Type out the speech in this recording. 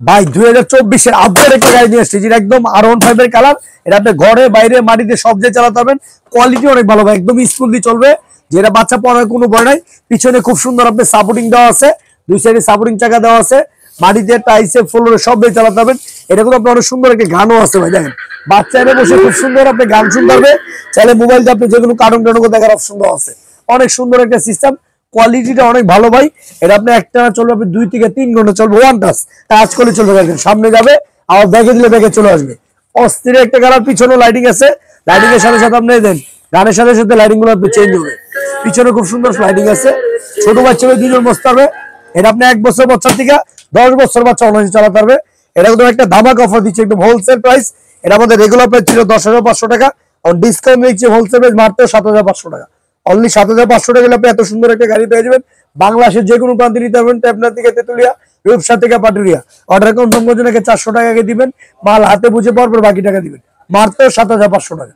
ভাই 2024 এর আপডেট একটা গাড়ি নিয়ে এসেছি, যেটা একদম R15 এর কালার। এটা আপনি ঘরে বাইরে মাটিতে সব দিয়ে চালাতে পারবেন। কোয়ালিটি অনেক ভালো ভাই, একদম স্কুল দিয়ে চলবে, যেটা বাচ্চা পড়ার কোনো ভয় নাই। পিছনে খুব সুন্দর আপনি সাপোর্টিং দেওয়া আছে, দুই সাইডে সাপোর্টিং চাকা দেওয়া আছে, মাটিতে টাইসে ফ্লোরে সব দিয়ে চালাতে পারবেন। এটা কিন্তু আপনার অনেক সুন্দর একটা গানও আছে ভাই, দেখেন বাচ্চা এনে বসে খুব সুন্দর আপনি গান শুনতে পারবে। চাইলে মোবাইল দিয়ে আপনি যেগুলো কার্টুন টার্টুন দেখার অপশন দেওয়া আছে। অনেক সুন্দর একটা সিস্টেম, কোয়ালিটিটা অনেক ভালো ভাই। এটা আপনি একটা চলবে, আপনি 2 থেকে 3 ঘন্টা চলবে, ওয়ান টাচ করলে চলবে। দেখেন সামনে যাবে, আবার ব্যাগে দিলে ব্যাগে চলে আসবে। অস্থির একটা কালার, পিছনে লাইটিং আছে, লাইটিং এর সাথে সাথে আপনি দেন গানের সাথে সাথে লাইটিং গুলো চেঞ্জ হবে। পিছনে খুব সুন্দর লাইটিং আছে, ছোট বাচ্চা দুজন বসতে পারবে। এটা আপনি 1 বছর বাচ্চা থেকে 10 বছর বাচ্চা অনলাইনে চালাতে পারবে। এটা কিন্তু একটা ধামাক অফার দিচ্ছে, একদম হোলসেল প্রাইস। এটা আমাদের রেগুলার প্রাইস ছিল 10,500 টাকা, আর ডিসকাউন্ট দিচ্ছে হোলসেল প্রাইস মাত্র 7,500 টাকা। অনলি 7,500 টাকা আপনি এত সুন্দর একটা গাড়ি পেয়ে যাবেন। বাংলাদেশের যে কোনো প্রান্তে নিতে পারবেন, আপনার থেকে তেতুলিয়া, রূপসা থেকে পাটুরিয়া। অর্ডার কনফার্ম করতে 400 টাকা দিবেন, মাল হাতে বুঝে পর বাকি টাকা দিবেন, মাত্র 7,500 টাকা।